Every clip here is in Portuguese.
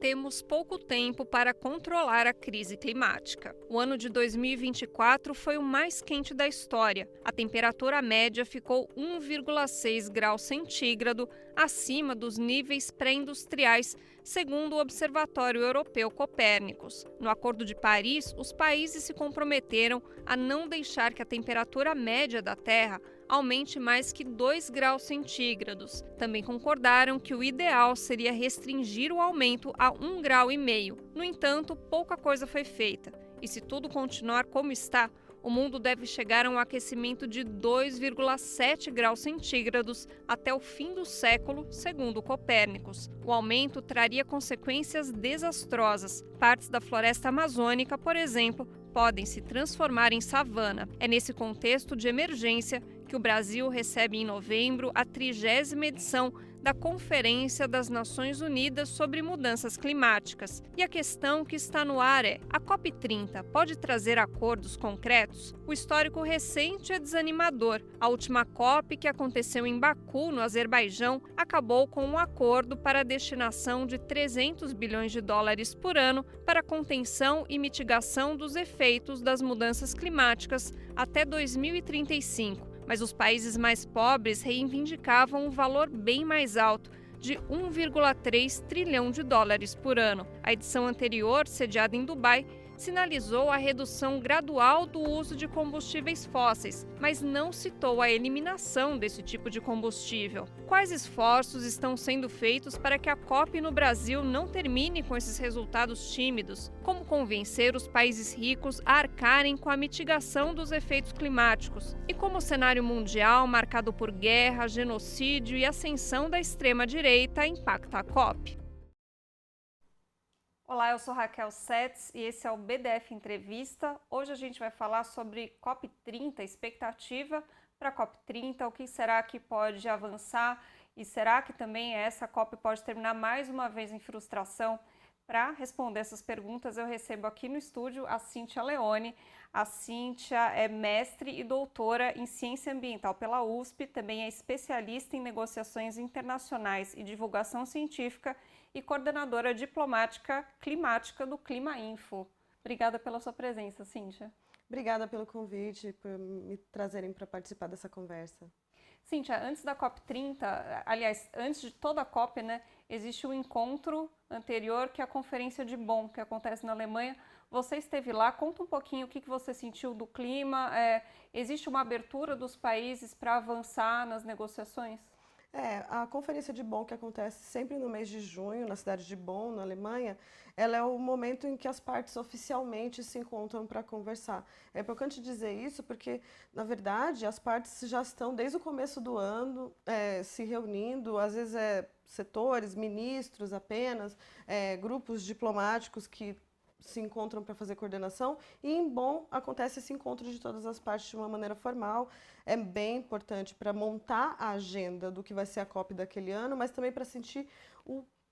temos pouco tempo para controlar a crise climática. O ano de 2024 foi o mais quente da história. A temperatura média ficou 1,6 graus centígrado acima dos níveis pré-industriais, segundo o Observatório Europeu Copérnicos. No Acordo de Paris, os países se comprometeram a não deixar que a temperatura média da Terra aumente mais que 2 graus centígrados. Também concordaram que o ideal seria restringir o aumento a 1,5 grau. No entanto, pouca coisa foi feita. E se tudo continuar como está, o mundo deve chegar a um aquecimento de 2,7 graus centígrados até o fim do século, segundo Copérnicos. O aumento traria consequências desastrosas. Partes da floresta amazônica, por exemplo, podem se transformar em savana. É nesse contexto de emergência que o Brasil recebe em novembro a 30ª edição da Conferência das Nações Unidas sobre Mudanças Climáticas. E a questão que está no ar é: a COP30 pode trazer acordos concretos? O histórico recente é desanimador. A última COP, que aconteceu em Baku, no Azerbaijão, acabou com um acordo para a destinação de 300 bilhões de dólares por ano para a contenção e mitigação dos efeitos das mudanças climáticas até 2035. Mas os países mais pobres reivindicavam um valor bem mais alto, de 1,3 trilhão de dólares por ano. A edição anterior, sediada em Dubai, sinalizou a redução gradual do uso de combustíveis fósseis, mas não citou a eliminação desse tipo de combustível. Quais esforços estão sendo feitos para que a COP no Brasil não termine com esses resultados tímidos? Como convencer os países ricos a arcarem com a mitigação dos efeitos climáticos? E como o cenário mundial, marcado por guerra, genocídio e ascensão da extrema-direita, impacta a COP? Olá, eu sou Raquel Setz e esse é o BDF Entrevista. Hoje a gente vai falar sobre COP30, expectativa para a COP30, o que será que pode avançar e será que também essa COP pode terminar mais uma vez em frustração? Para responder essas perguntas, eu recebo aqui no estúdio a Cíntia Leone. A Cíntia é mestre e doutora em Ciência Ambiental pela USP, também é especialista em negociações internacionais e divulgação científica e coordenadora diplomática climática do Clima Info. Obrigada pela sua presença, Cíntia. Obrigada pelo convite, por me trazerem para participar dessa conversa. Cíntia, antes da COP30, aliás, antes de toda a COP, né, existe um encontro anterior que é a Conferência de Bonn, que acontece na Alemanha. Você esteve lá, conta um pouquinho o que você sentiu do clima. Existe uma abertura dos países para avançar nas negociações? A Conferência de Bonn, que acontece sempre no mês de junho, na cidade de Bonn, na Alemanha, ela é o momento em que as partes oficialmente se encontram para conversar. É importante dizer isso porque, na verdade, as partes já estão desde o começo do ano se reunindo, às vezes setores, ministros apenas, grupos diplomáticos que se encontram para fazer coordenação, e em Bonn acontece esse encontro de todas as partes de uma maneira formal. É bem importante para montar a agenda do que vai ser a COP daquele ano, mas também para sentir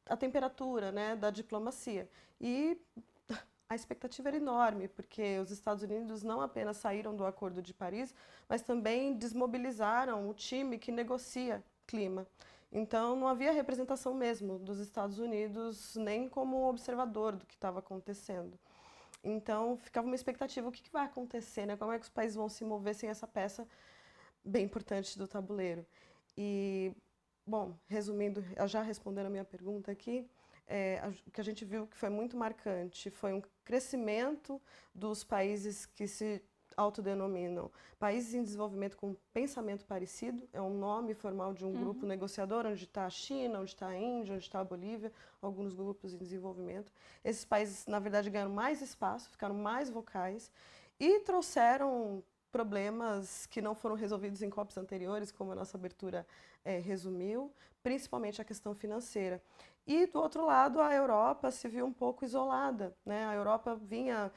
a temperatura, né, da diplomacia. E a expectativa era enorme, porque os Estados Unidos não apenas saíram do Acordo de Paris, mas também desmobilizaram o time que negocia clima. Então, não havia representação mesmo dos Estados Unidos, nem como observador do que estava acontecendo. Então, ficava uma expectativa, o que vai acontecer, né? Como é que os países vão se mover sem essa peça bem importante do tabuleiro? E, bom, resumindo, já respondendo a minha pergunta aqui, o que a gente viu que foi muito marcante foi um crescimento dos países que se autodenominam países em desenvolvimento com pensamento parecido, é um nome formal de um grupo negociador, onde está a China, onde está a Índia, onde está a Bolívia, alguns grupos em desenvolvimento. Esses países, na verdade, ganharam mais espaço, ficaram mais vocais e trouxeram problemas que não foram resolvidos em COPs anteriores, como a nossa abertura resumiu, principalmente a questão financeira. E, do outro lado, a Europa se viu um pouco isolada, né? A Europa vinha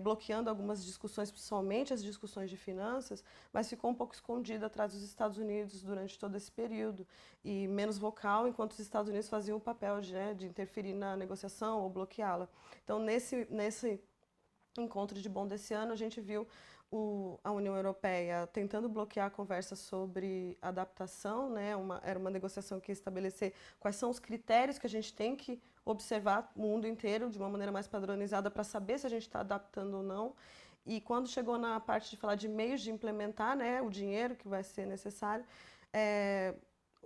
bloqueando algumas discussões, principalmente as discussões de finanças, mas ficou um pouco escondida atrás dos Estados Unidos durante todo esse período e menos vocal, enquanto os Estados Unidos faziam o papel de interferir na negociação ou bloqueá-la. Então, nesse encontro de Bonn desse ano, a gente viu a União Europeia tentando bloquear a conversa sobre adaptação, né? Era uma negociação que ia estabelecer quais são os critérios que a gente tem que observar o mundo inteiro de uma maneira mais padronizada para saber se a gente está adaptando ou não. E quando chegou na parte de falar de meios de implementar, né, o dinheiro que vai ser necessário,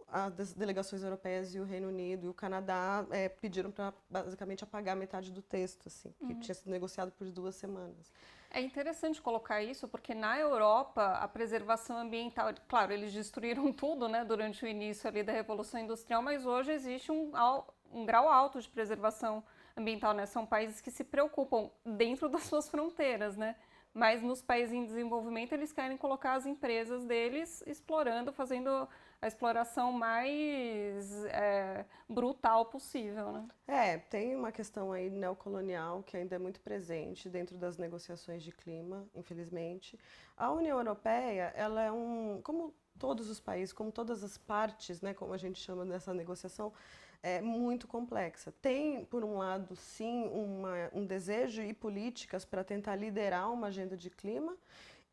as delegações europeias e o Reino Unido e o Canadá pediram para basicamente apagar metade do texto, assim, que tinha sido negociado por 2 semanas. É interessante colocar isso, porque na Europa a preservação ambiental, claro, eles destruíram tudo, né, durante o início ali da Revolução Industrial, mas hoje existe um grau alto de preservação ambiental, né? São países que se preocupam dentro das suas fronteiras, né? Mas nos países em desenvolvimento eles querem colocar as empresas deles explorando, fazendo a exploração mais brutal possível, né? Tem uma questão aí neocolonial que ainda é muito presente dentro das negociações de clima, infelizmente. A União Europeia, ela é como todos os países, como todas as partes, né, como a gente chama nessa negociação, é muito complexa. Tem, por um lado, sim, um desejo e políticas para tentar liderar uma agenda de clima,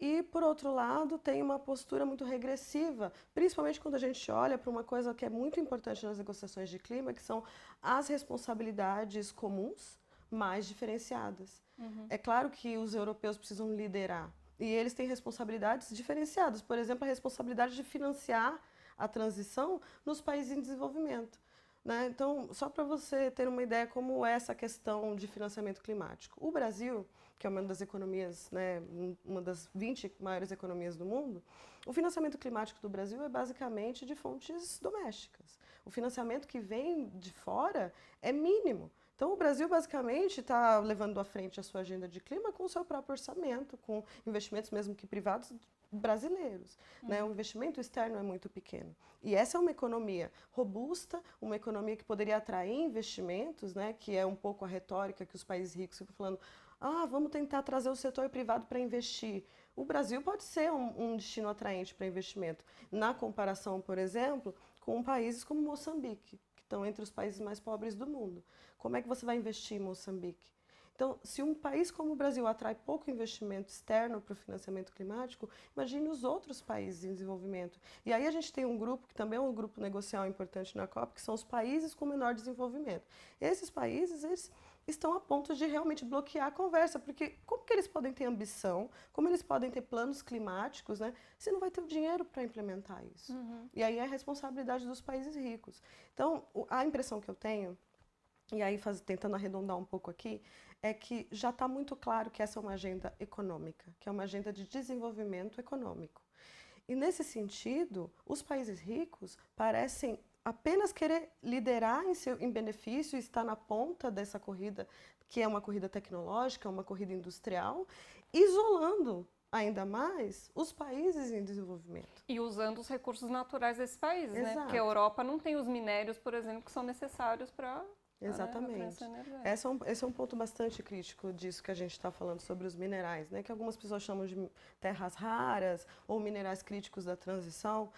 e, por outro lado, tem uma postura muito regressiva, principalmente quando a gente olha para uma coisa que é muito importante nas negociações de clima, que são as responsabilidades comuns mais diferenciadas. É claro que os europeus precisam liderar, e eles têm responsabilidades diferenciadas. Por exemplo, a responsabilidade de financiar a transição nos países em desenvolvimento. Né? Então, só para você ter uma ideia como é essa questão de financiamento climático. O Brasil, que é uma das economias, né, uma das 20 maiores economias do mundo, o financiamento climático do Brasil é basicamente de fontes domésticas. O financiamento que vem de fora é mínimo. Então, o Brasil basicamente está levando à frente a sua agenda de clima com o seu próprio orçamento, com investimentos mesmo que privados brasileiros. Né? O investimento externo é muito pequeno. E essa é uma economia robusta, uma economia que poderia atrair investimentos, né? Que é um pouco a retórica que os países ricos ficam falando, vamos tentar trazer o setor privado para investir. O Brasil pode ser um destino atraente para investimento, na comparação, por exemplo, com países como Moçambique, que estão entre os países mais pobres do mundo. Como é que você vai investir em Moçambique? Então, se um país como o Brasil atrai pouco investimento externo para o financiamento climático, imagine os outros países em desenvolvimento. E aí a gente tem um grupo, que também é um grupo negocial importante na COP, que são os países com menor desenvolvimento. Esses países, eles estão a ponto de realmente bloquear a conversa, porque como que eles podem ter ambição, como eles podem ter planos climáticos, né, se não vai ter o dinheiro para implementar isso? E aí é a responsabilidade dos países ricos. Então, a impressão que eu tenho, e aí tentando arredondar um pouco aqui, é que já está muito claro que essa é uma agenda econômica, que é uma agenda de desenvolvimento econômico. E nesse sentido, os países ricos parecem apenas querer liderar em benefício e estar na ponta dessa corrida, que é uma corrida tecnológica, uma corrida industrial, isolando ainda mais os países em desenvolvimento. E usando os recursos naturais desses países, Exato. né? Porque a Europa não tem os minérios, por exemplo, que são necessários para... Exatamente. Esse é um ponto bastante crítico disso que a gente está falando sobre os minerais, né? Que algumas pessoas chamam de terras raras ou minerais críticos da transição.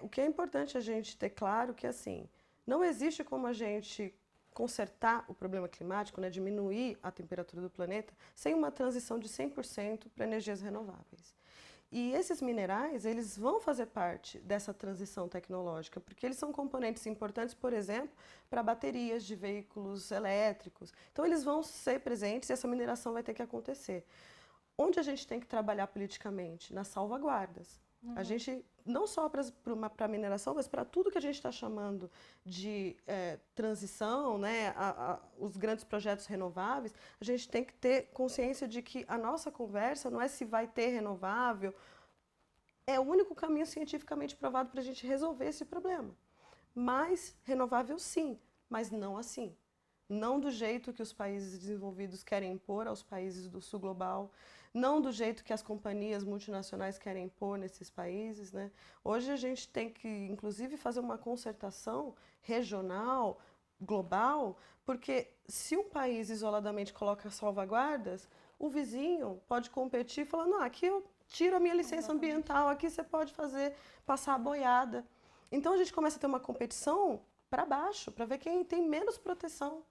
O que é importante a gente ter claro que, assim, não existe como a gente consertar o problema climático, né, diminuir a temperatura do planeta, sem uma transição de 100% para energias renováveis. E esses minerais, eles vão fazer parte dessa transição tecnológica, porque eles são componentes importantes, por exemplo, para baterias de veículos elétricos. Então, eles vão ser presentes e essa mineração vai ter que acontecer. Onde a gente tem que trabalhar politicamente? Nas salvaguardas. A gente, não só para a mineração, mas para tudo que a gente está chamando de transição, né, os grandes projetos renováveis, a gente tem que ter consciência de que a nossa conversa não é se vai ter renovável, é o único caminho cientificamente provado para a gente resolver esse problema. Mas renovável sim, mas não assim. Não do jeito que os países desenvolvidos querem impor aos países do sul global, não do jeito que as companhias multinacionais querem impor nesses países, né? Hoje a gente tem que, inclusive, fazer uma concertação regional, global, porque se um país isoladamente coloca salvaguardas, o vizinho pode competir falando, aqui eu tiro a minha licença ambiental, aqui você pode passar a boiada. Então a gente começa a ter uma competição para baixo, para ver quem tem menos proteção.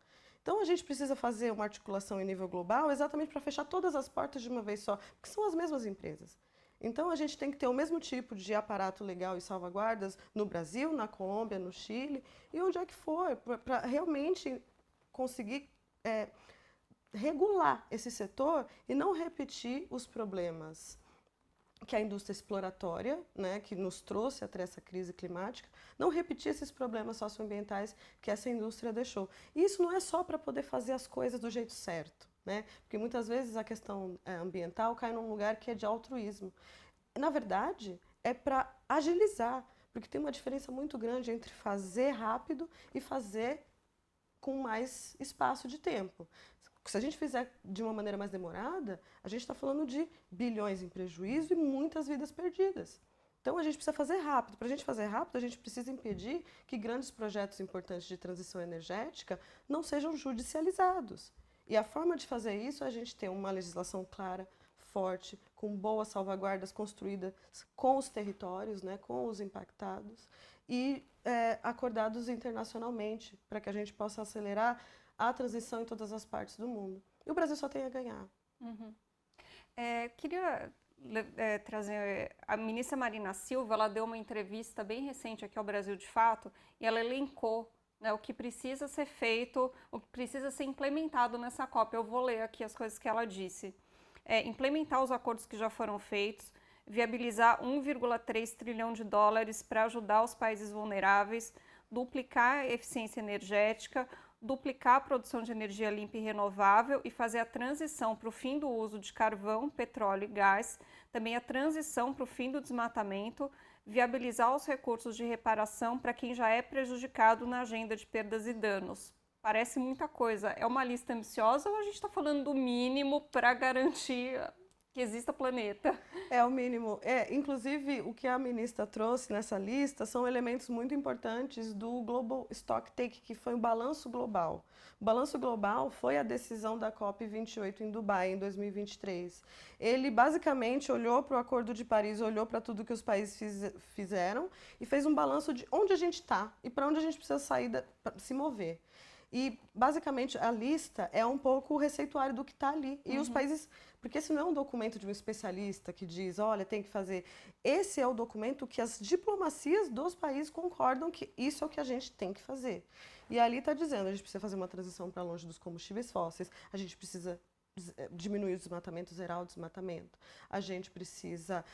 Então, a gente precisa fazer uma articulação em nível global exatamente para fechar todas as portas de uma vez só, porque são as mesmas empresas. Então, a gente tem que ter o mesmo tipo de aparato legal e salvaguardas no Brasil, na Colômbia, no Chile e onde é que for, para realmente conseguir regular esse setor e não repetir os problemas que a indústria exploratória, né, que nos trouxe até essa crise climática, não repetir esses problemas socioambientais que essa indústria deixou. E isso não é só para poder fazer as coisas do jeito certo, né? Porque muitas vezes a questão ambiental cai num lugar que é de altruísmo. Na verdade, é para agilizar, porque tem uma diferença muito grande entre fazer rápido e fazer com mais espaço de tempo. Se a gente fizer de uma maneira mais demorada, a gente está falando de bilhões em prejuízo e muitas vidas perdidas. Então a gente precisa fazer rápido. Para a gente fazer rápido, a gente precisa impedir que grandes projetos importantes de transição energética não sejam judicializados. E a forma de fazer isso é a gente ter uma legislação clara, forte, com boas salvaguardas construídas com os territórios, né, com os impactados, e acordados internacionalmente, para que a gente possa acelerar a transição em todas as partes do mundo. E o Brasil só tem a ganhar. Uhum. Queria trazer a ministra Marina Silva. Ela deu uma entrevista bem recente aqui ao Brasil de Fato e ela elencou, né, o que precisa ser feito, o que precisa ser implementado nessa COP. Eu vou ler aqui as coisas que ela disse. Implementar os acordos que já foram feitos, viabilizar 1,3 trilhão de dólares para ajudar os países vulneráveis, duplicar a eficiência energética, duplicar a produção de energia limpa e renovável e fazer a transição para o fim do uso de carvão, petróleo e gás, também a transição para o fim do desmatamento, viabilizar os recursos de reparação para quem já é prejudicado na agenda de perdas e danos. Parece muita coisa. É uma lista ambiciosa ou a gente está falando do mínimo para garantir que exista planeta? É o mínimo. Inclusive, o que a ministra trouxe nessa lista são elementos muito importantes do Global Stocktake, que foi o balanço global. O balanço global foi a decisão da COP28 em Dubai, em 2023. Ele basicamente olhou para o Acordo de Paris, olhou para tudo que os países fizeram e fez um balanço de onde a gente está e para onde a gente precisa sair, se mover. E, basicamente, a lista é um pouco o receituário do que está ali. E os países... Porque esse não é um documento de um especialista que diz, olha, tem que fazer. Esse é o documento que as diplomacias dos países concordam que isso é o que a gente tem que fazer. E ali está dizendo, a gente precisa fazer uma transição para longe dos combustíveis fósseis, a gente precisa diminuir o desmatamento, zerar o desmatamento, a gente precisa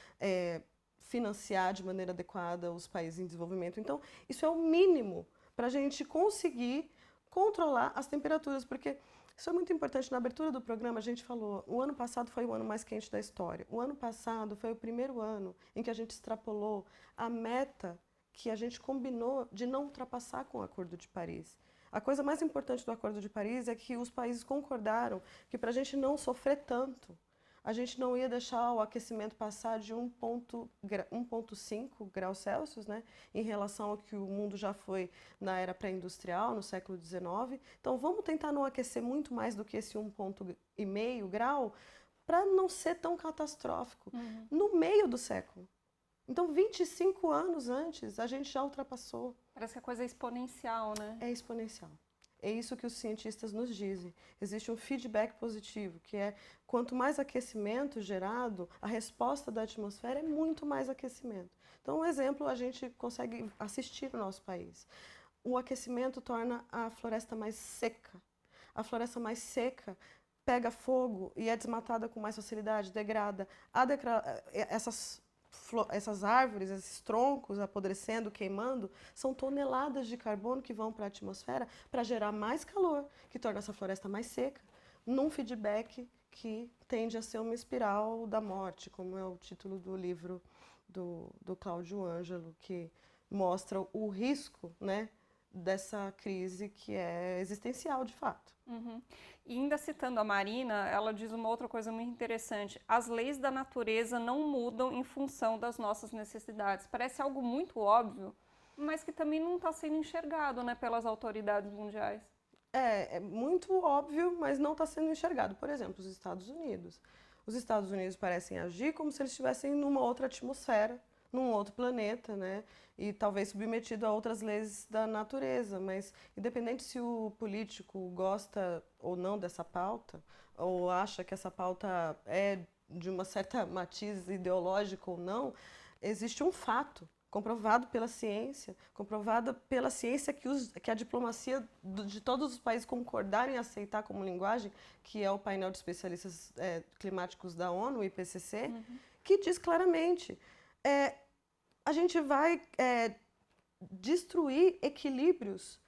financiar de maneira adequada os países em desenvolvimento. Então, isso é o mínimo para a gente conseguir controlar as temperaturas, porque isso é muito importante. Na abertura do programa, a gente falou, o ano passado foi o ano mais quente da história. O ano passado foi o primeiro ano em que a gente extrapolou a meta que a gente combinou de não ultrapassar com o Acordo de Paris. A coisa mais importante do Acordo de Paris é que os países concordaram que para a gente não sofrer tanto, a gente não ia deixar o aquecimento passar de 1,5 graus Celsius, né, em relação ao que o mundo já foi na era pré-industrial, no século XIX. Então, vamos tentar não aquecer muito mais do que esse 1,5 grau para não ser tão catastrófico no meio do século. Então, 25 anos antes, a gente já ultrapassou. Parece que a coisa é exponencial, né? É exponencial. É isso que os cientistas nos dizem. Existe um feedback positivo, que é quanto mais aquecimento gerado, a resposta da atmosfera é muito mais aquecimento. Então, um exemplo a gente consegue assistir no nosso país. O aquecimento torna a floresta mais seca. A floresta mais seca pega fogo e é desmatada com mais facilidade, degrada. Essas árvores, esses troncos apodrecendo, queimando, são toneladas de carbono que vão para a atmosfera para gerar mais calor, que torna essa floresta mais seca, num feedback que tende a ser uma espiral da morte, como é o título do livro do Cláudio Ângelo, que mostra o risco, né, dessa crise que é existencial de fato. E ainda citando a Marina, ela diz uma outra coisa muito interessante: as leis da natureza não mudam em função das nossas necessidades. Parece algo muito óbvio, mas que também não está sendo enxergado, né, pelas autoridades mundiais. É muito óbvio, mas não está sendo enxergado. Por exemplo, os Estados Unidos. Os Estados Unidos parecem agir como se eles estivessem numa outra atmosfera, num outro planeta, né? E talvez submetido a outras leis da natureza, mas independente se o político gosta ou não dessa pauta, ou acha que essa pauta é de uma certa matiz ideológica ou não, existe um fato comprovado pela ciência, comprovada pela ciência que a diplomacia de todos os países concordarem em aceitar como linguagem, que é o painel de especialistas climáticos da ONU, o IPCC, que diz claramente, a gente vai destruir equilíbrios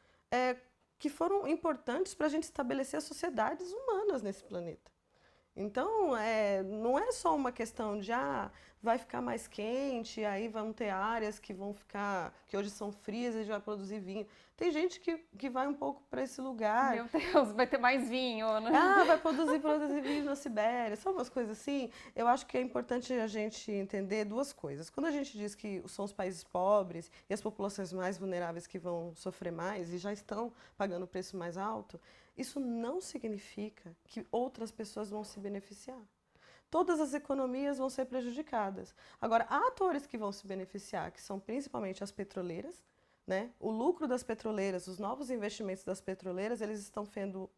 que foram importantes para a gente estabelecer as sociedades humanas nesse planeta. Então, não é só uma questão de vai ficar mais quente, aí vão ter áreas que vão ficar, que hoje são frias e a gente vai produzir vinho. Tem gente que vai um pouco para esse lugar. Meu Deus, vai ter mais vinho, né? Vai produzir vinho na Sibéria, são umas coisas assim. Eu acho que é importante a gente entender duas coisas. Quando a gente diz que são os países pobres e as populações mais vulneráveis que vão sofrer mais e já estão pagando o preço mais alto, isso não significa que outras pessoas vão se beneficiar. Todas as economias vão ser prejudicadas. Agora, há atores que vão se beneficiar, que são principalmente as petroleiras, né? O lucro das petroleiras, os novos investimentos das petroleiras, eles estão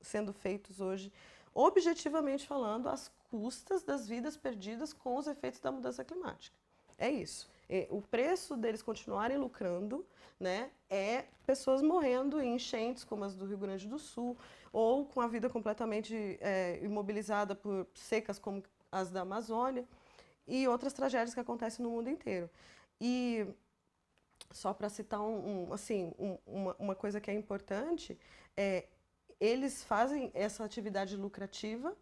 sendo feitos hoje, objetivamente falando, às custas das vidas perdidas com os efeitos da mudança climática. É isso. O preço deles continuarem lucrando, né, é pessoas morrendo em enchentes como as do Rio Grande do Sul, ou com a vida completamente imobilizada por secas como as da Amazônia, e outras tragédias que acontecem no mundo inteiro. E só para citar uma coisa que é importante, eles fazem essa atividade lucrativa,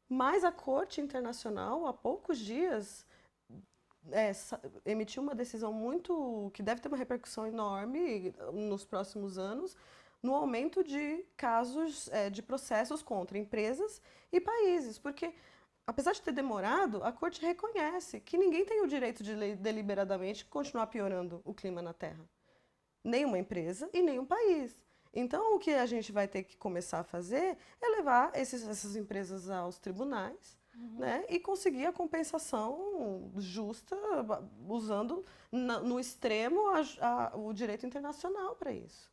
mas a Corte Internacional, há poucos dias, emitiu uma decisão que deve ter uma repercussão enorme nos próximos anos, no aumento de casos de processos contra empresas e países, porque apesar de ter demorado, a Corte reconhece que ninguém tem o direito de deliberadamente continuar piorando o clima na Terra. Nenhuma empresa e nenhum país. Então, o que a gente vai ter que começar a fazer é levar essas empresas aos tribunais, né, e conseguir a compensação justa, usando no extremo o direito internacional para isso.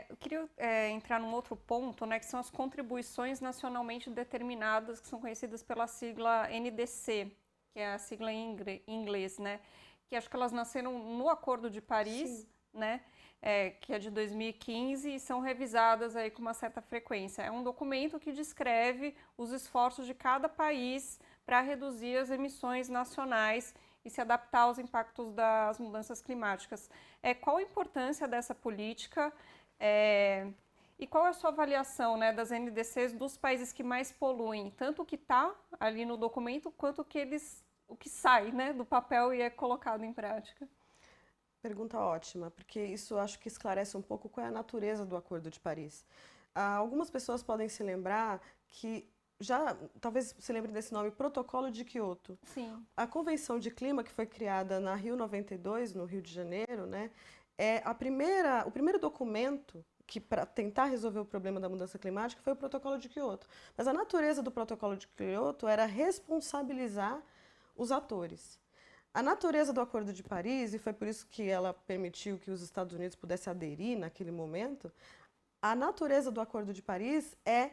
Eu queria entrar num outro ponto, né, que são as contribuições nacionalmente determinadas, que são conhecidas pela sigla NDC, que é a sigla em inglês, né, que acho que elas nasceram no Acordo de Paris, né, que é de 2015 e são revisadas aí com uma certa frequência. É um documento que descreve os esforços de cada país para reduzir as emissões nacionais e se adaptar aos impactos das mudanças climáticas. Qual a importância dessa política? E qual é a sua avaliação, né, das NDCs dos países que mais poluem, tanto o que está ali no documento, quanto o que sai, né, do papel e é colocado em prática? Pergunta ótima, porque isso acho que esclarece um pouco qual é a natureza do Acordo de Paris. Algumas pessoas podem se lembrar que talvez se lembre desse nome, Protocolo de Quioto. Sim. A Convenção de Clima, que foi criada na Rio 92, no Rio de Janeiro, né, o primeiro documento que, para tentar resolver o problema da mudança climática, foi o Protocolo de Quioto. Mas a natureza do Protocolo de Quioto era responsabilizar os atores. A natureza do Acordo de Paris, e foi por isso que ela permitiu que os Estados Unidos pudessem aderir naquele momento, a natureza do Acordo de Paris é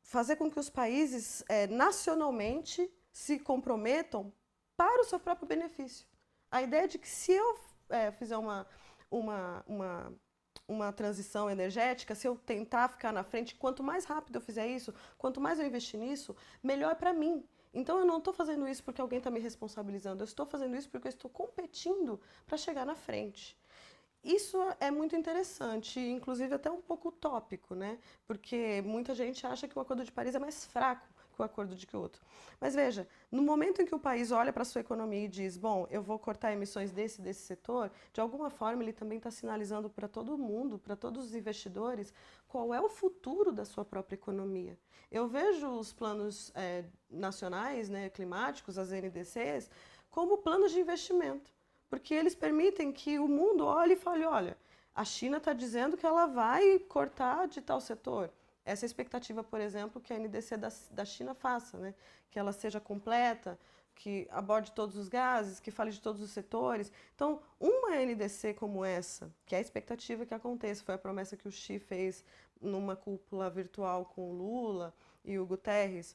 fazer com que os países nacionalmente se comprometam para o seu próprio benefício. A ideia de que se eu fizer uma transição energética, se eu tentar ficar na frente, quanto mais rápido eu fizer isso, quanto mais eu investir nisso, melhor para mim. Então eu não estou fazendo isso porque alguém está me responsabilizando, eu estou fazendo isso porque eu estou competindo para chegar na frente. Isso é muito interessante, inclusive até um pouco utópico, né? Porque muita gente acha que o Acordo de Paris é mais fraco que o Acordo de Quioto. Mas veja, no momento em que o país olha para a sua economia e diz, bom, eu vou cortar emissões desse setor, de alguma forma ele também está sinalizando para todo mundo, para todos os investidores, qual é o futuro da sua própria economia. Eu vejo os planos nacionais, né, climáticos, as NDCs, como planos de investimento. Porque eles permitem que o mundo olhe e fale, olha, a China está dizendo que ela vai cortar de tal setor. Essa é a expectativa, por exemplo, que a NDC da China faça, né? Que ela seja completa, que aborde todos os gases, que fale de todos os setores. Então, uma NDC como essa, que é a expectativa que aconteça, foi a promessa que o Xi fez numa cúpula virtual com o Lula e o Guterres,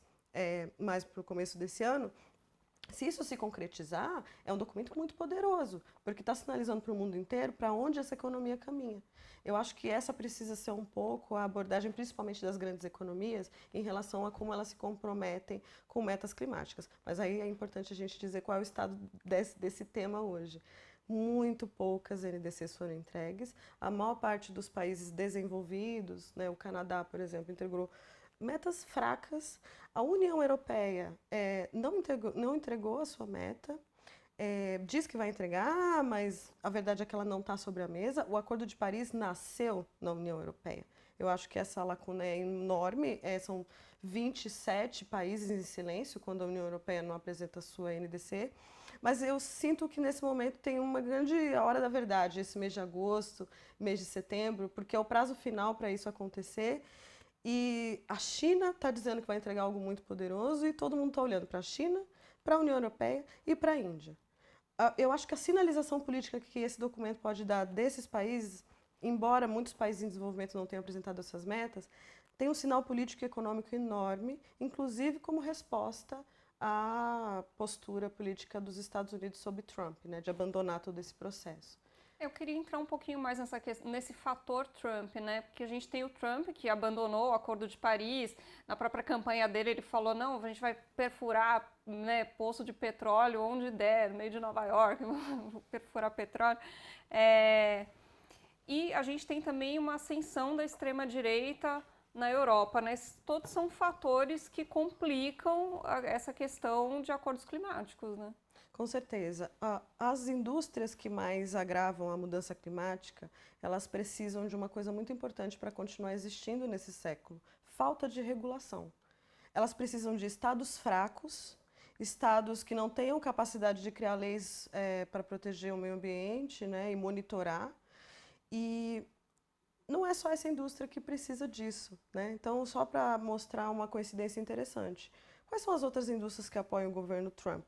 mais para o começo desse ano, Se isso se concretizar, é um documento muito poderoso, porque está sinalizando para o mundo inteiro para onde essa economia caminha. Eu acho que essa precisa ser um pouco a abordagem, principalmente das grandes economias, em relação a como elas se comprometem com metas climáticas. Mas aí é importante a gente dizer qual é o estado desse tema hoje. Muito poucas NDCs foram entregues. A maior parte dos países desenvolvidos, né, o Canadá, por exemplo, entregou metas fracas. A União Europeia não entregou a sua meta, diz que vai entregar, mas a verdade é que ela não está sobre a mesa. O Acordo de Paris nasceu na União Europeia. Eu acho que essa lacuna é enorme, são 27 países em silêncio quando a União Europeia não apresenta a sua NDC, mas eu sinto que nesse momento tem uma grande hora da verdade, esse mês de agosto, mês de setembro, porque é o prazo final para isso acontecer. E a China está dizendo que vai entregar algo muito poderoso e todo mundo está olhando para a China, para a União Europeia e para a Índia. Eu acho que a sinalização política que esse documento pode dar desses países, embora muitos países em desenvolvimento não tenham apresentado essas metas, tem um sinal político e econômico enorme, inclusive como resposta à postura política dos Estados Unidos sobre Trump, né, de abandonar todo esse processo. Eu queria entrar um pouquinho mais nesse fator Trump, né? Porque a gente tem o Trump que abandonou o Acordo de Paris. Na própria campanha dele, ele falou: não, a gente vai perfurar, né, poço de petróleo onde der, no meio de Nova York, vou perfurar petróleo. E a gente tem também uma ascensão da extrema-direita na Europa, né? Todos são fatores que complicam essa questão de acordos climáticos, né? Com certeza. As indústrias que mais agravam a mudança climática, elas precisam de uma coisa muito importante para continuar existindo nesse século: falta de regulação. Elas precisam de estados fracos, estados que não tenham capacidade de criar leis para proteger o meio ambiente, né, e monitorar. E não é só essa indústria que precisa disso, né? Então, só para mostrar uma coincidência interessante, quais são as outras indústrias que apoiam o governo Trump?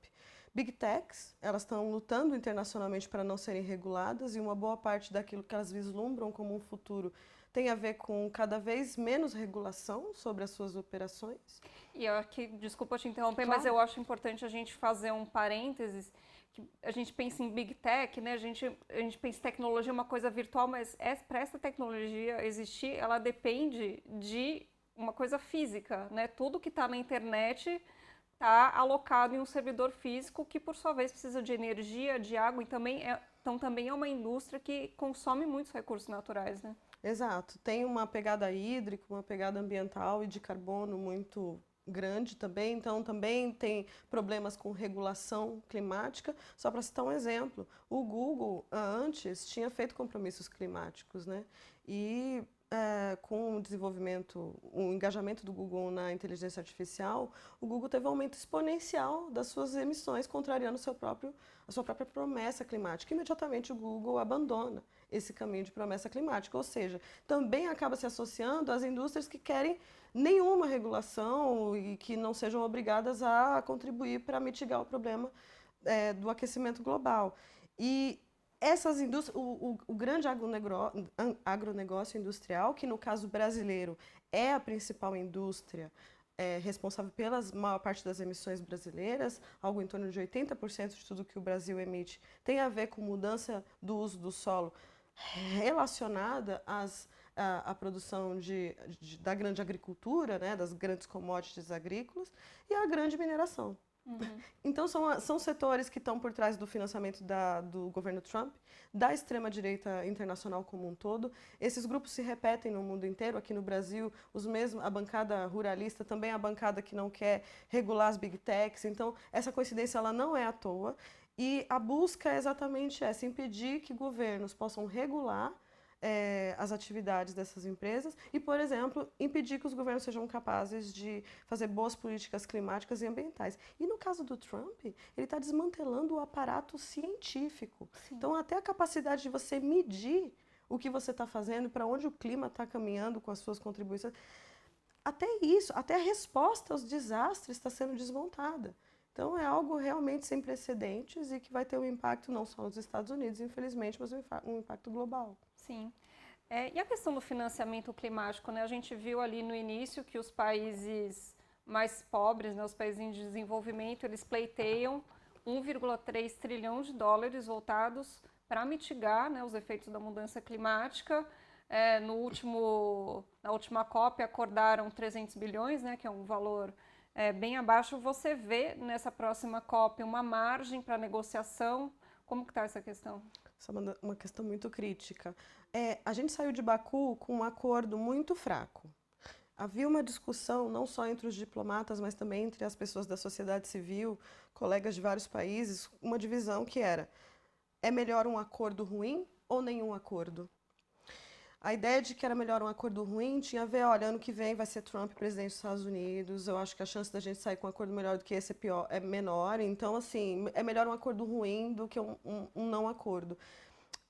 Big Techs, elas estão lutando internacionalmente para não serem reguladas e uma boa parte daquilo que elas vislumbram como um futuro tem a ver com cada vez menos regulação sobre as suas operações. E eu aqui, desculpa te interromper, Claro. mas eu acho importante a gente fazer um parênteses, que a gente pensa em Big Tech, né? A gente pensa em tecnologia, uma coisa virtual, mas para essa tecnologia existir, ela depende de uma coisa física, né? Tudo que está na internet está alocado em um servidor físico que, por sua vez, precisa de energia, de água, e então também é uma indústria que consome muitos recursos naturais, né? Exato. Tem uma pegada hídrica, uma pegada ambiental e de carbono muito grande também, então também tem problemas com regulação climática. Só para citar um exemplo, o Google antes tinha feito compromissos climáticos, né? E com o desenvolvimento, o engajamento do Google na inteligência artificial, o Google teve um aumento exponencial das suas emissões, contrariando a sua própria promessa climática. Imediatamente o Google abandona esse caminho de promessa climática, ou seja, também acaba se associando às indústrias que querem nenhuma regulação e que não sejam obrigadas a contribuir para mitigar o problema do aquecimento global. E essas indústrias, o grande agronegócio industrial, que no caso brasileiro é a principal indústria responsável pela maior parte das emissões brasileiras, algo em torno de 80% de tudo que o Brasil emite, tem a ver com mudança do uso do solo relacionada à produção da grande agricultura, né, das grandes commodities agrícolas, e à grande mineração. Uhum. Então, são setores que estão por trás do financiamento do governo Trump, da extrema-direita internacional como um todo. Esses grupos se repetem no mundo inteiro. Aqui no Brasil, a bancada ruralista, também a bancada que não quer regular as big techs. Então, essa coincidência ela não é à toa. E a busca é exatamente essa: impedir que governos possam regular as atividades dessas empresas e, por exemplo, impedir que os governos sejam capazes de fazer boas políticas climáticas e ambientais. E no caso do Trump, ele está desmantelando o aparato científico. Sim. Então, até a capacidade de você medir o que você está fazendo, para onde o clima está caminhando com as suas contribuições, até isso, até a resposta aos desastres está sendo desmontada. Então, é algo realmente sem precedentes e que vai ter um impacto não só nos Estados Unidos, infelizmente, mas um impacto global. Sim. E a questão do financiamento climático, né? A gente viu ali no início que os países mais pobres, né, os países em desenvolvimento, eles pleiteiam 1,3 trilhão de dólares voltados para mitigar, né, os efeitos da mudança climática. Na última COP acordaram 300 bilhões, né, que é um valor bem abaixo. Você vê nessa próxima COP uma margem para negociação? Como que está essa questão? Essa é uma questão muito crítica. A gente saiu de Baku com um acordo muito fraco. Havia uma discussão, não só entre os diplomatas, mas também entre as pessoas da sociedade civil, colegas de vários países, uma divisão que era: é melhor um acordo ruim ou nenhum acordo? A ideia de que era melhor um acordo ruim tinha a ver, olha, ano que vem vai ser Trump presidente dos Estados Unidos, eu acho que a chance da gente sair com um acordo melhor do que esse é menor, então, assim, é melhor um acordo ruim do que um não acordo.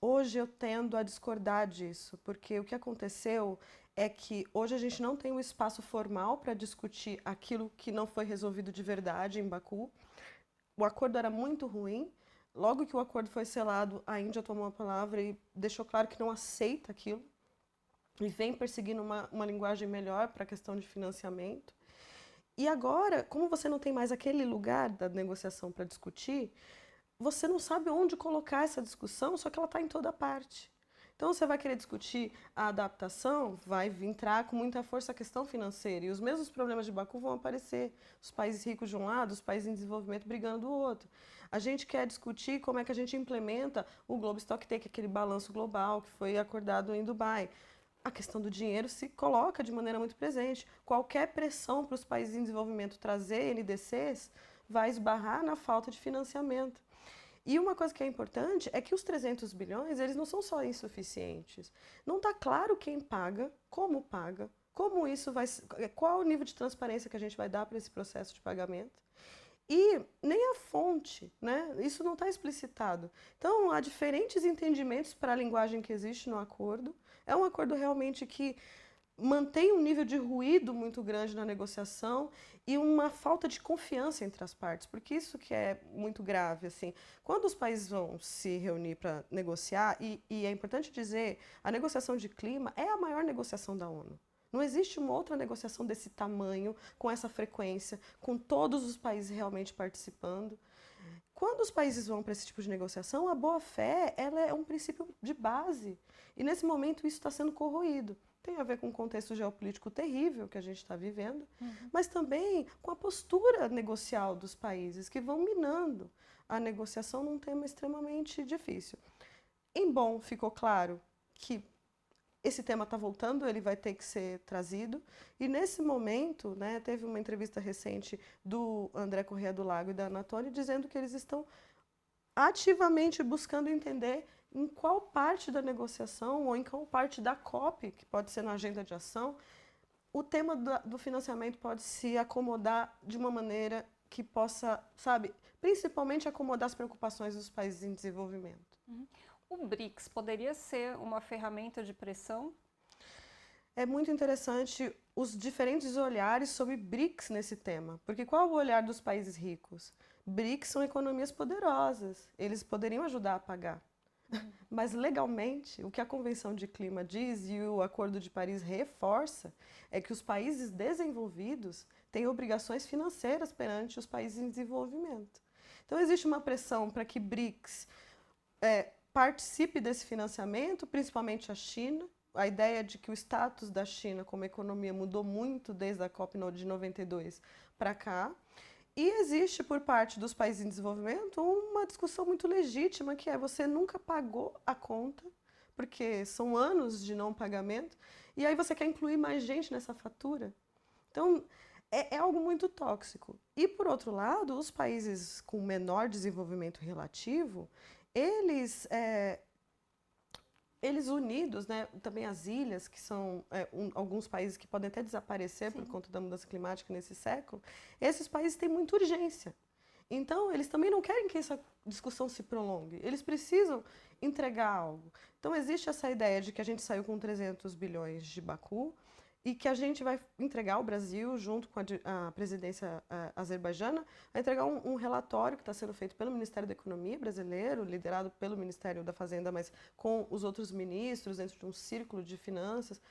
Hoje eu tendo a discordar disso, porque o que aconteceu é que hoje a gente não tem um espaço formal para discutir aquilo que não foi resolvido de verdade em Baku. O acordo era muito ruim. Logo que o acordo foi selado, a Índia tomou a palavra e deixou claro que não aceita aquilo e vem perseguindo uma linguagem melhor para a questão de financiamento. E agora, como você não tem mais aquele lugar da negociação para discutir, você não sabe onde colocar essa discussão, só que ela está em toda parte. Então, você vai querer discutir a adaptação, vai entrar com muita força a questão financeira, e os mesmos problemas de Baku vão aparecer. Os países ricos de um lado, os países em desenvolvimento brigando do outro. A gente quer discutir como é que a gente implementa o Global Stocktake, aquele balanço global que foi acordado em Dubai. A questão do dinheiro se coloca de maneira muito presente. Qualquer pressão para os países em desenvolvimento trazer NDCs vai esbarrar na falta de financiamento. E uma coisa que é importante é que os 300 bilhões, eles não são só insuficientes. Não está claro quem paga, como isso vai, qual o nível de transparência que a gente vai dar para esse processo de pagamento. E nem a fonte, né? Isso não está explicitado. Então, há diferentes entendimentos para a linguagem que existe no acordo. É um acordo realmente que mantém um nível de ruído muito grande na negociação e uma falta de confiança entre as partes, porque isso que é muito grave, assim. Quando os países vão se reunir para negociar, e é importante dizer, a negociação de clima é a maior negociação da ONU. Não existe uma outra negociação desse tamanho, com essa frequência, com todos os países realmente participando. Quando os países vão para esse tipo de negociação, a boa-fé ela é um princípio de base. E nesse momento isso está sendo corroído. Tem a ver com o contexto geopolítico terrível que a gente está vivendo, mas também com a postura negocial dos países, que vão minando a negociação num tema extremamente difícil. Em Bonn ficou claro que esse tema está voltando, ele vai ter que ser trazido. E nesse momento, né, teve uma entrevista recente do André Corrêa do Lago e da Anatoly dizendo que eles estão ativamente buscando entender em qual parte da negociação ou em qual parte da COP, que pode ser na agenda de ação, o tema do financiamento pode se acomodar de uma maneira que possa, sabe, principalmente acomodar as preocupações dos países em desenvolvimento. O BRICS poderia ser uma ferramenta de pressão? É muito interessante os diferentes olhares sobre BRICS nesse tema, porque qual é o olhar dos países ricos? BRICS são economias poderosas, eles poderiam ajudar a pagar. Mas legalmente, o que a Convenção de Clima diz e o Acordo de Paris reforça é que os países desenvolvidos têm obrigações financeiras perante os países em desenvolvimento. Então existe uma pressão para que BRICS participe desse financiamento, principalmente a China. A ideia de que o status da China como economia mudou muito desde a COP de 92 para cá. E existe, por parte dos países em desenvolvimento, uma discussão muito legítima, que é: você nunca pagou a conta, porque são anos de não pagamento, e aí você quer incluir mais gente nessa fatura. Então, é algo muito tóxico. E, por outro lado, os países com menor desenvolvimento relativo, eles unidos, né, também as ilhas, que são alguns países que podem até desaparecer por conta da mudança climática nesse século, esses países têm muita urgência. Então, eles também não querem que essa discussão se prolongue, eles precisam entregar algo. Então, existe essa ideia de que a gente saiu com 300 bilhões de Baku e que a gente vai entregar o Brasil, junto com a presidência azerbaijana, a entregar um relatório que está sendo feito pelo Ministério da Economia brasileiro, liderado pelo Ministério da Fazenda, mas com os outros ministros, dentro de um círculo de finanças,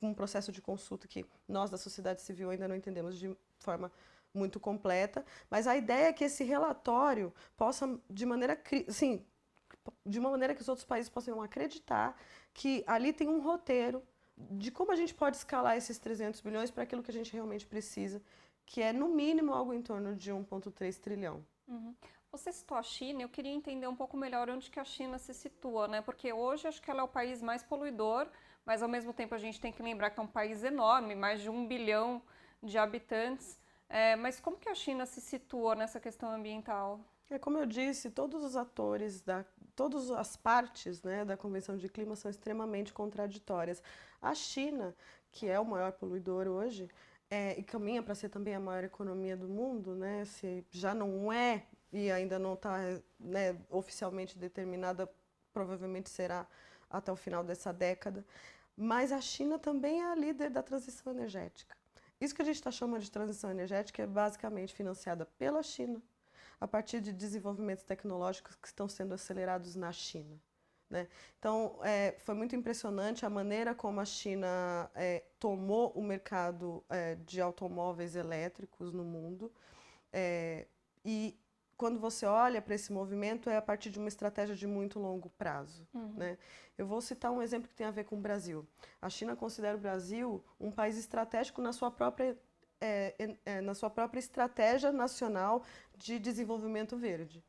um processo de consulta que nós da sociedade civil ainda não entendemos de forma muito completa, mas a ideia é que esse relatório possa, assim, de uma maneira que os outros países possam acreditar que ali tem um roteiro de como a gente pode escalar esses 300 bilhões para aquilo que a gente realmente precisa, que é, no mínimo, algo em torno de 1,3 trilhão. Uhum. Você citou a China, eu queria entender um pouco melhor onde que a China se situa, né? Porque hoje acho que ela é o país mais poluidor, mas ao mesmo tempo a gente tem que lembrar que é um país enorme, mais de 1 bilhão de habitantes. Mas como que a China se situa nessa questão ambiental? Como eu disse, todos os atores, todas as partes, né, da Convenção de Clima são extremamente contraditórias. A China, que é o maior poluidor hoje, e caminha para ser também a maior economia do mundo, né, se já não é e ainda não está, né, oficialmente determinada, provavelmente será até o final dessa década, mas a China também é a líder da transição energética. Isso que a gente está chamando de transição energética é basicamente financiada pela China, a partir de desenvolvimentos tecnológicos que estão sendo acelerados na China, né? Então, foi muito impressionante a maneira como a China tomou o mercado de automóveis elétricos no mundo. E quando você olha para esse movimento, é a partir de uma estratégia de muito longo prazo, né? Eu vou citar um exemplo que tem a ver com o Brasil. A China considera o Brasil um país estratégico na sua própria estratégia nacional de desenvolvimento verde.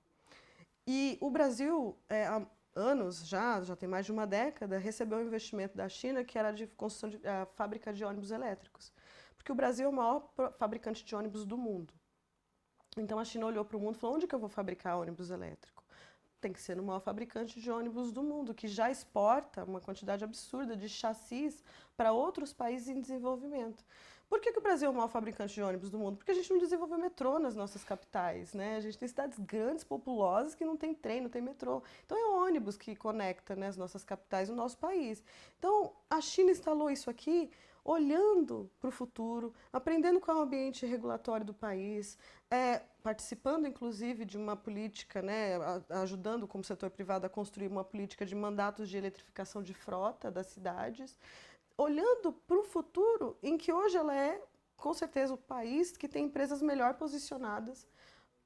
E o Brasil, há anos já tem mais de uma década, recebeu um investimento da China que era de construção de fábrica de ônibus elétricos. Porque o Brasil é o maior fabricante de ônibus do mundo. Então a China olhou para o mundo e falou, onde que eu vou fabricar ônibus elétrico? Tem que ser no maior fabricante de ônibus do mundo, que já exporta uma quantidade absurda de chassis para outros países em desenvolvimento. Por que o Brasil é o maior fabricante de ônibus do mundo? Porque a gente não desenvolveu metrô nas nossas capitais, né? A gente tem cidades grandes, populosas, que não tem trem, não tem metrô. Então é o ônibus que conecta, né, as nossas capitais, o nosso país. Então a China instalou isso aqui olhando para o futuro, aprendendo qual é o ambiente regulatório do país, participando inclusive de uma política, né, ajudando como setor privado a construir uma política de mandatos de eletrificação de frota das cidades, olhando para o futuro em que hoje ela é, com certeza, o país que tem empresas melhor posicionadas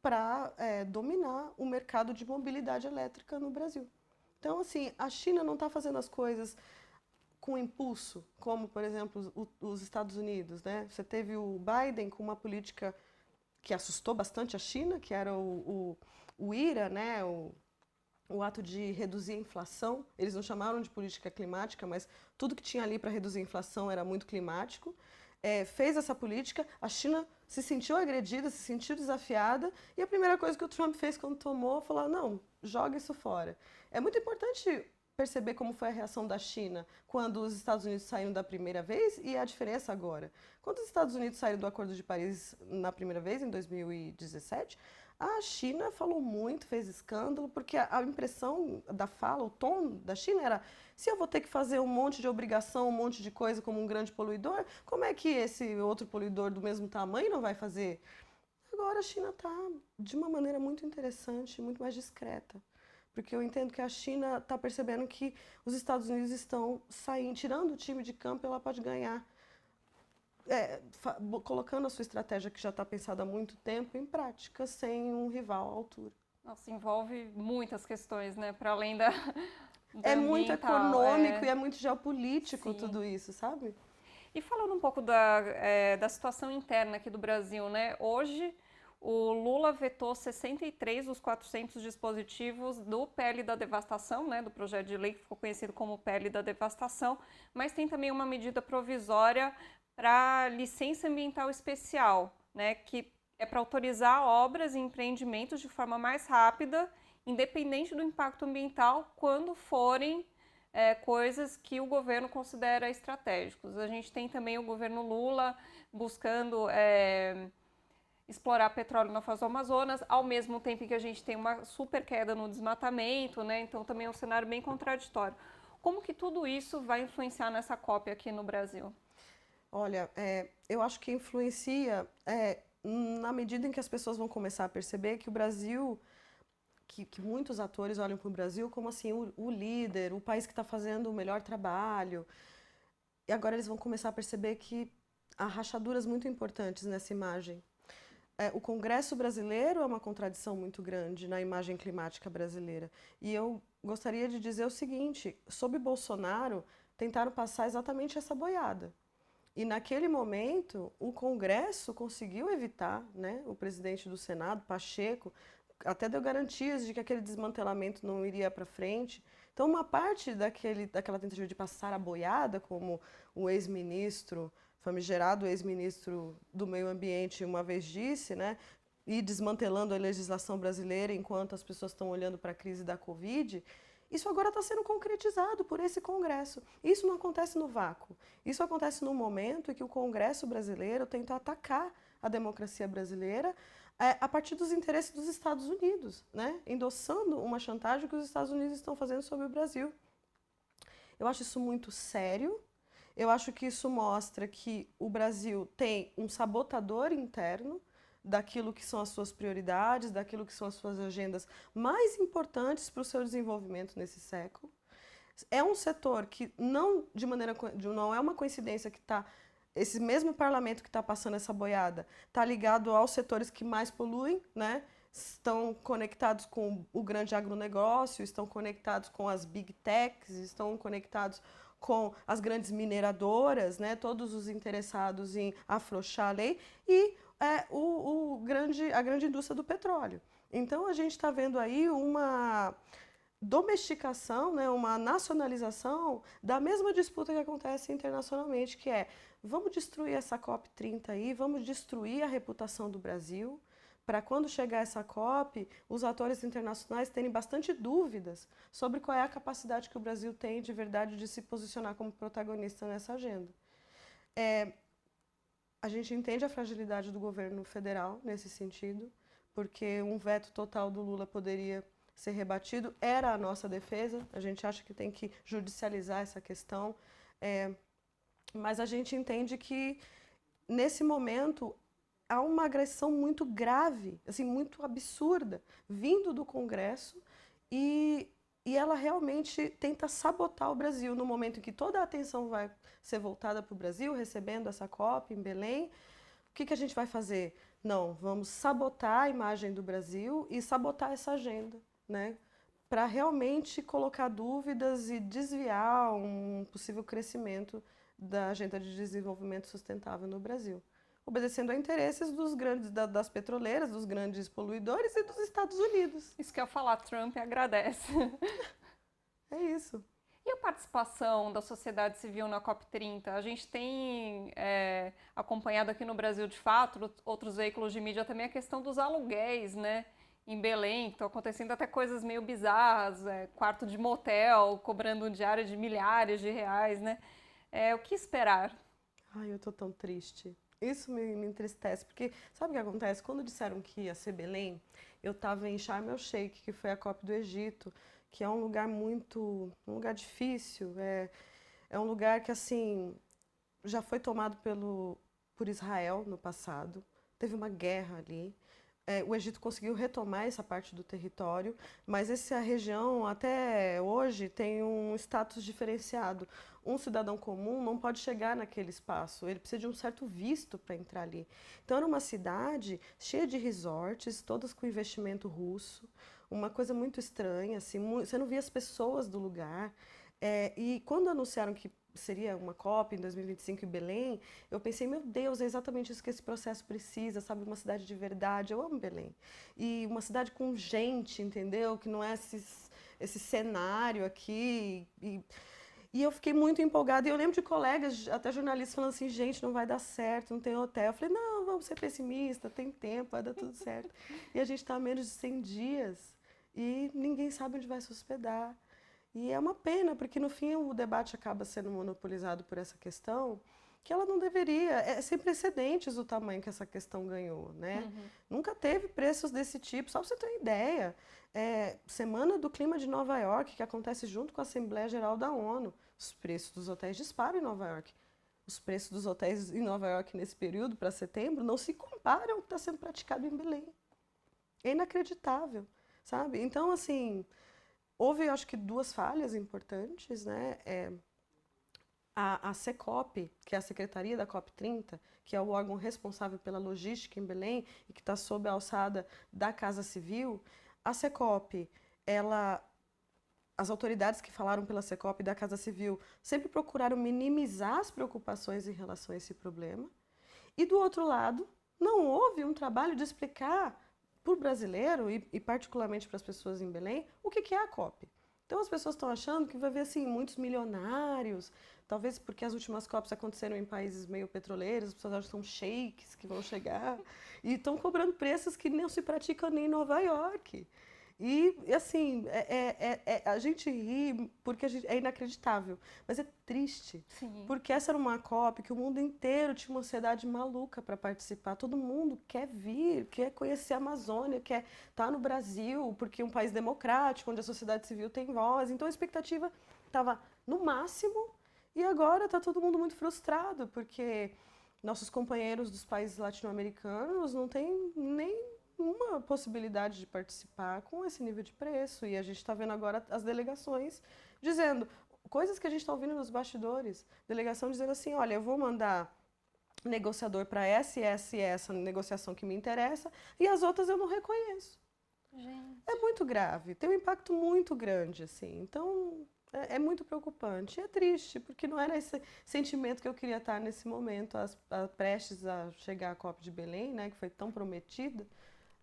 para dominar o mercado de mobilidade elétrica no Brasil. Então, assim, a China não está fazendo as coisas com impulso, como, por exemplo, os Estados Unidos, né? Você teve o Biden com uma política que assustou bastante a China, que era o IRA, né? O ato de reduzir a inflação. Eles não chamaram de política climática, mas tudo que tinha ali para reduzir a inflação era muito climático. Fez essa política, a China se sentiu agredida, se sentiu desafiada, e a primeira coisa que o Trump fez quando tomou, falou, não, joga isso fora. É muito importante perceber como foi a reação da China quando os Estados Unidos saíram da primeira vez e a diferença agora. Quando os Estados Unidos saíram do Acordo de Paris na primeira vez, em 2017, a China falou muito, fez escândalo, porque a impressão da fala, o tom da China era, se eu vou ter que fazer um monte de obrigação, um monte de coisa como um grande poluidor, como é que esse outro poluidor do mesmo tamanho não vai fazer? Agora a China está de uma maneira muito interessante, muito mais discreta. Porque eu entendo que a China está percebendo que os Estados Unidos estão saindo, tirando o time de campo, ela pode ganhar, colocando a sua estratégia que já está pensada há muito tempo em prática, sem um rival à altura. Nossa, envolve muitas questões, né? Para além da muito ambiental, econômico e é muito geopolítico. Sim. Tudo isso, sabe? E falando um pouco da situação interna aqui do Brasil, né? Hoje o Lula vetou 63 dos 400 dispositivos do PL da Devastação, né, do projeto de lei que ficou conhecido como PL da Devastação, mas tem também uma medida provisória para licença ambiental especial, né, que é para autorizar obras e empreendimentos de forma mais rápida, independente do impacto ambiental, quando forem coisas que o governo considera estratégicos. A gente tem também o governo Lula buscando explorar petróleo na Foz do Amazonas, ao mesmo tempo que a gente tem uma super queda no desmatamento, né? Então também é um cenário bem contraditório. Como que tudo isso vai influenciar nessa COP aqui no Brasil? Olha, eu acho que influencia na medida em que as pessoas vão começar a perceber que o Brasil, que muitos atores olham para o Brasil como assim o líder, o país que está fazendo o melhor trabalho. E agora eles vão começar a perceber que há rachaduras muito importantes nessa imagem. O Congresso brasileiro é uma contradição muito grande na imagem climática brasileira. E eu gostaria de dizer o seguinte: sob Bolsonaro, tentaram passar exatamente essa boiada. E naquele momento, o Congresso conseguiu evitar, né? O presidente do Senado, Pacheco, até deu garantias de que aquele desmantelamento não iria para frente. Então, uma parte daquela tentativa de passar a boiada, como o ex-ministro, famigerado ex-ministro do Meio Ambiente, uma vez disse, né? E desmantelando a legislação brasileira enquanto as pessoas estão olhando para a crise da Covid, isso agora está sendo concretizado por esse Congresso. Isso não acontece no vácuo. Isso acontece no momento em que o Congresso brasileiro tenta atacar a democracia brasileira a partir dos interesses dos Estados Unidos, né? Endossando uma chantagem que os Estados Unidos estão fazendo sobre o Brasil. Eu acho isso muito sério. Eu acho que isso mostra que o Brasil tem um sabotador interno daquilo que são as suas prioridades, daquilo que são as suas agendas mais importantes para o seu desenvolvimento nesse século. É um setor que não é uma coincidência que está esse mesmo parlamento que está passando essa boiada está ligado aos setores que mais poluem, né? Estão conectados com o grande agronegócio, estão conectados com as big techs, estão conectados com as grandes mineradoras, né? Todos os interessados em afrouxar a lei e a grande indústria do petróleo. Então a gente está vendo aí uma domesticação, né, uma nacionalização da mesma disputa que acontece internacionalmente, que é: vamos destruir essa COP30 aí, vamos destruir a reputação do Brasil, para quando chegar essa COP, os atores internacionais terem bastante dúvidas sobre qual é a capacidade que o Brasil tem de verdade de se posicionar como protagonista nessa agenda. A gente entende a fragilidade do governo federal nesse sentido, porque um veto total do Lula poderia ser rebatido, era a nossa defesa. A gente acha que tem que judicializar essa questão, mas a gente entende que, nesse momento, há uma agressão muito grave, assim, muito absurda, vindo do Congresso e ela realmente tenta sabotar o Brasil no momento em que toda a atenção vai ser voltada para o Brasil, recebendo essa COP em Belém. O que a gente vai fazer? Não, vamos sabotar a imagem do Brasil e sabotar essa agenda, né? Para realmente colocar dúvidas e desviar um possível crescimento da agenda de desenvolvimento sustentável no Brasil, obedecendo a interesses das petroleiras, dos grandes poluidores e dos Estados Unidos. Isso que eu ia falar, Trump agradece. É isso. E a participação da sociedade civil na COP30? A gente tem acompanhado aqui no Brasil, de fato, outros veículos de mídia também, a questão dos aluguéis, né? Em Belém, estão acontecendo até coisas meio bizarras, quarto de motel, cobrando um diário de milhares de reais, né? O que esperar? Ai, eu tô tão triste. Isso me entristece, porque sabe o que acontece? Quando disseram que ia ser Belém, eu estava em Sharm el Sheikh, que foi a COP do Egito, que é um lugar um lugar difícil, é um lugar que, assim, já foi tomado por Israel no passado, teve uma guerra ali. O Egito conseguiu retomar essa parte do território, mas essa região até hoje tem um status diferenciado. Um cidadão comum não pode chegar naquele espaço, ele precisa de um certo visto para entrar ali. Então era uma cidade cheia de resorts, todas com investimento russo, uma coisa muito estranha, assim, você não via as pessoas do lugar. E quando anunciaram que seria uma COP em 2025 em Belém, eu pensei, meu Deus, é exatamente isso que esse processo precisa, sabe? Uma cidade de verdade. Eu amo Belém. E uma cidade com gente, entendeu? Que não é esse cenário aqui. E eu fiquei muito empolgada. E eu lembro de colegas, até jornalistas, falando assim: gente, não vai dar certo, não tem hotel. Eu falei: não, vamos ser pessimistas, tem tempo, vai dar tudo certo. E a gente está há menos de 100 dias e ninguém sabe onde vai se hospedar. E é uma pena, porque no fim o debate acaba sendo monopolizado por essa questão, que ela não deveria. É sem precedentes o tamanho que essa questão ganhou, né? Uhum. Nunca teve preços desse tipo. Só para você ter uma ideia, Semana do Clima de Nova York, que acontece junto com a Assembleia Geral da ONU, os preços dos hotéis disparam em Nova York. Os preços dos hotéis em Nova York nesse período, para setembro, não se comparam ao que está sendo praticado em Belém. É inacreditável, sabe? Então, assim, houve, acho que, duas falhas importantes, né? A Secop, que é a Secretaria da COP30, que é o órgão responsável pela logística em Belém e que está sob a alçada da Casa Civil, a Secop, ela, as autoridades que falaram pela Secop e da Casa Civil sempre procuraram minimizar as preocupações em relação a esse problema. E do outro lado, não houve um trabalho de explicar para o brasileiro e particularmente para as pessoas em Belém o que é a COP. Então as pessoas estão achando que vai haver assim muitos milionários, talvez porque as últimas COPs aconteceram em países meio petroleiros, as pessoas acham que são sheiks que vão chegar e estão cobrando preços que não se praticam nem em Nova York. E assim, a gente ri porque é inacreditável, mas é triste, Sim. porque essa era uma COP que o mundo inteiro tinha uma ansiedade maluca para participar. Todo mundo quer vir, quer conhecer a Amazônia, quer estar no Brasil, porque é um país democrático, onde a sociedade civil tem voz. Então a expectativa estava no máximo e agora está todo mundo muito frustrado, porque nossos companheiros dos países latino-americanos não têm nem uma possibilidade de participar com esse nível de preço. E a gente está vendo agora as delegações dizendo coisas que a gente está ouvindo nos bastidores. Delegação dizendo assim, olha, eu vou mandar negociador para essa negociação que me interessa e as outras eu não reconheço. Gente. É muito grave, tem um impacto muito grande, assim. Então, é muito preocupante. E é triste, porque não era esse sentimento que eu queria estar nesse momento, prestes a chegar à COP de Belém, né, que foi tão prometida,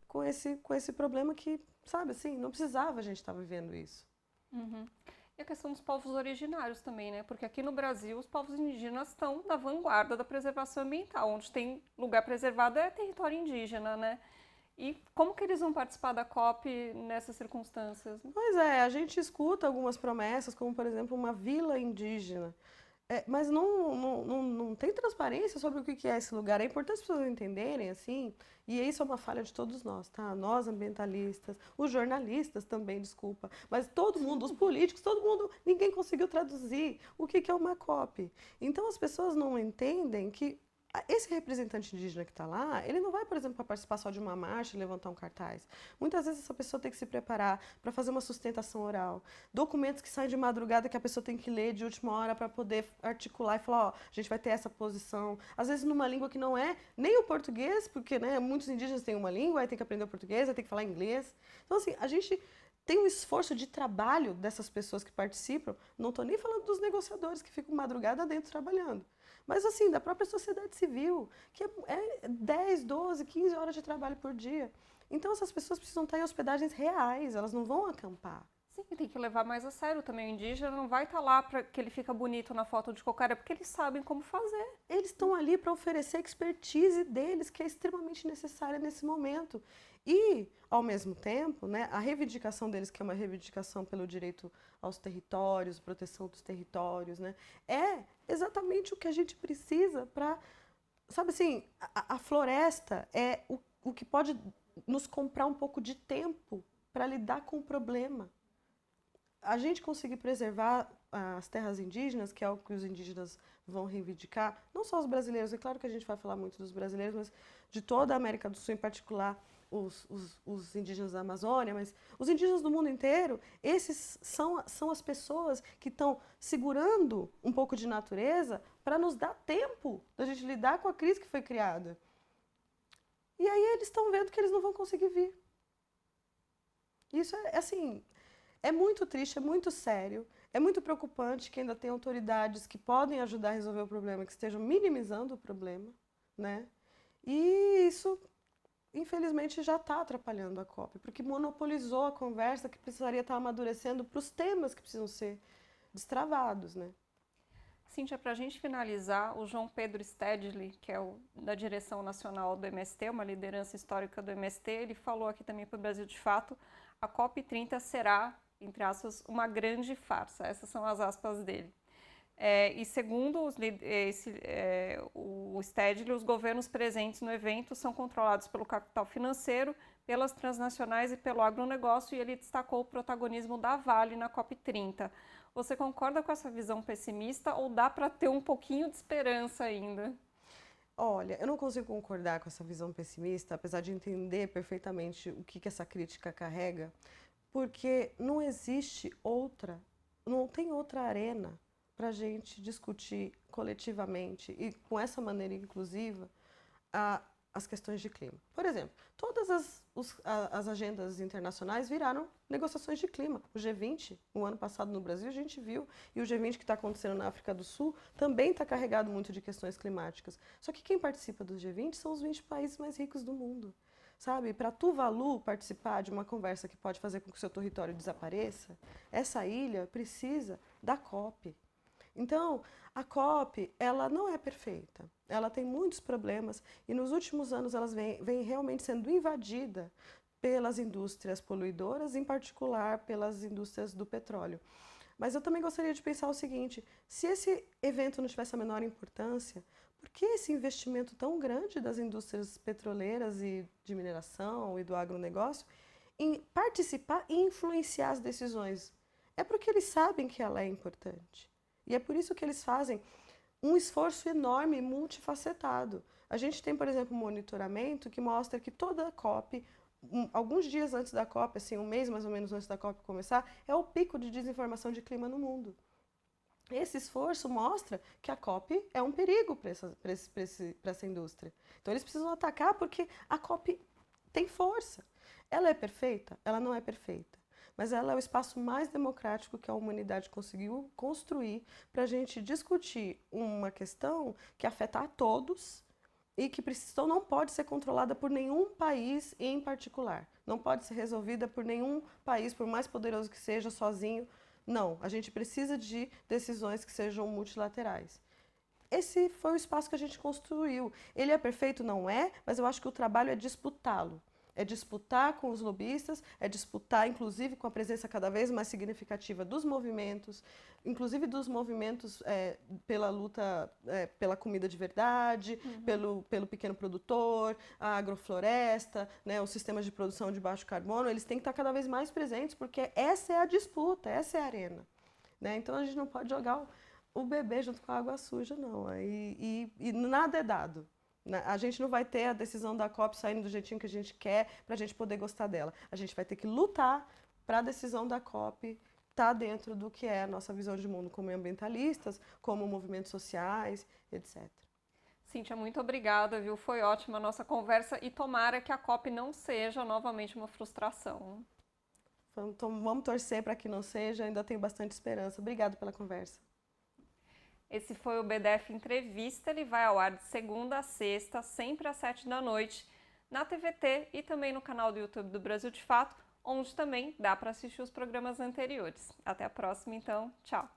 com esse problema que, sabe, assim, não precisava a gente estar vivendo isso. Uhum. E a questão dos povos originários também, né? Porque aqui no Brasil os povos indígenas estão na vanguarda da preservação ambiental. Onde tem lugar preservado é território indígena, né? E como que eles vão participar da COP nessas circunstâncias? Pois é, a gente escuta algumas promessas, como, por exemplo, uma vila indígena. Mas não tem transparência sobre o que é esse lugar. É importante as pessoas entenderem, assim, e isso é uma falha de todos nós, tá? Nós, ambientalistas, os jornalistas também, desculpa, mas todo mundo, os políticos, todo mundo, ninguém conseguiu traduzir o que é uma COP. Então as pessoas não entendem que esse representante indígena que está lá, ele não vai, por exemplo, para participar só de uma marcha e levantar um cartaz. Muitas vezes essa pessoa tem que se preparar para fazer uma sustentação oral. Documentos que saem de madrugada que a pessoa tem que ler de última hora para poder articular e falar, ó, a gente vai ter essa posição. Às vezes numa língua que não é nem o português, porque né, muitos indígenas têm uma língua, aí tem que aprender o português, aí tem que falar inglês. Então, assim, a gente tem um esforço de trabalho dessas pessoas que participam. Não estou nem falando dos negociadores que ficam madrugada dentro trabalhando. Mas assim, da própria sociedade civil, que é 10, 12, 15 horas de trabalho por dia. Então essas pessoas precisam estar em hospedagens reais, elas não vão acampar. Sim, tem que levar mais a sério também. O indígena não vai estar lá para que ele fica bonito na foto de coqueiro, porque eles sabem como fazer. Eles estão ali para oferecer a expertise deles, que é extremamente necessária nesse momento. E, ao mesmo tempo, né, a reivindicação deles, que é uma reivindicação pelo direito aos territórios, proteção dos territórios, né, é exatamente o que a gente precisa para. Sabe assim, a floresta é o que pode nos comprar um pouco de tempo para lidar com o problema. A gente conseguir preservar as terras indígenas, que é o que os indígenas vão reivindicar, não só os brasileiros, é claro que a gente vai falar muito dos brasileiros, mas de toda a América do Sul, em particular os indígenas da Amazônia, mas os indígenas do mundo inteiro, esses são as pessoas que estão segurando um pouco de natureza para nos dar tempo da gente lidar com a crise que foi criada. E aí eles estão vendo que eles não vão conseguir vir. Isso é assim, é muito triste, é muito sério, é muito preocupante que ainda tem autoridades que podem ajudar a resolver o problema, que estejam minimizando o problema, né? E isso, infelizmente, já está atrapalhando a COP, porque monopolizou a conversa que precisaria estar amadurecendo para os temas que precisam ser destravados, né? Cíntia, para a gente finalizar, o João Pedro Stedley, que é da direção nacional do MST, uma liderança histórica do MST, ele falou aqui também para o Brasil de Fato, a COP30 será, entre aspas, uma grande farsa. Essas são as aspas dele. E segundo o Stedley, os governos presentes no evento são controlados pelo capital financeiro, pelas transnacionais e pelo agronegócio, e ele destacou o protagonismo da Vale na COP30. Você concorda com essa visão pessimista ou dá para ter um pouquinho de esperança ainda? Olha, eu não consigo concordar com essa visão pessimista, apesar de entender perfeitamente o que essa crítica carrega, porque não existe outra, não tem outra arena para a gente discutir coletivamente e com essa maneira inclusiva as questões de clima. Por exemplo, todas as agendas internacionais viraram negociações de clima. O G20, o ano passado no Brasil, a gente viu, e o G20 que está acontecendo na África do Sul também está carregado muito de questões climáticas. Só que quem participa do G20 são os 20 países mais ricos do mundo. Sabe, para Tuvalu participar de uma conversa que pode fazer com que o seu território desapareça, essa ilha precisa da COP. Então, a COP, ela não é perfeita, ela tem muitos problemas e nos últimos anos ela vem realmente sendo invadida pelas indústrias poluidoras, em particular pelas indústrias do petróleo. Mas eu também gostaria de pensar o seguinte, se esse evento não tivesse a menor importância, por que esse investimento tão grande das indústrias petroleiras e de mineração e do agronegócio em participar e influenciar as decisões? É porque eles sabem que ela é importante. E é por isso que eles fazem um esforço enorme e multifacetado. A gente tem, por exemplo, um monitoramento que mostra que toda a COP, alguns dias antes da COP, assim, um mês mais ou menos antes da COP começar, é o pico de desinformação de clima no mundo. Esse esforço mostra que a COP é um perigo para essa indústria. Então eles precisam atacar porque a COP tem força. Ela é perfeita? Ela não é perfeita. Mas ela é o espaço mais democrático que a humanidade conseguiu construir para a gente discutir uma questão que afeta a todos e que não pode ser controlada por nenhum país em particular. Não pode ser resolvida por nenhum país, por mais poderoso que seja, sozinho. Não, a gente precisa de decisões que sejam multilaterais. Esse foi o espaço que a gente construiu. Ele é perfeito? Não é, mas eu acho que o trabalho é disputá-lo. É disputar com os lobistas, é disputar, inclusive, com a presença cada vez mais significativa dos movimentos, inclusive dos movimentos pela luta pela comida de verdade, pelo pequeno produtor, a agrofloresta, né, os sistemas de produção de baixo carbono, eles têm que estar cada vez mais presentes, porque essa é a disputa, essa é a arena. Né? Então, a gente não pode jogar o bebê junto com a água suja, não. E nada é dado. A gente não vai ter a decisão da COP saindo do jeitinho que a gente quer para a gente poder gostar dela. A gente vai ter que lutar para a decisão da COP estar dentro do que é a nossa visão de mundo como ambientalistas, como movimentos sociais, etc. Cíntia, muito obrigada, viu? Foi ótima a nossa conversa e tomara que a COP não seja novamente uma frustração. Então, vamos torcer para que não seja, ainda tenho bastante esperança. Obrigada pela conversa. Esse foi o BDF Entrevista, ele vai ao ar de segunda a sexta, sempre às 7 da noite, na TVT e também no canal do YouTube do Brasil de Fato, onde também dá para assistir os programas anteriores. Até a próxima, então. Tchau!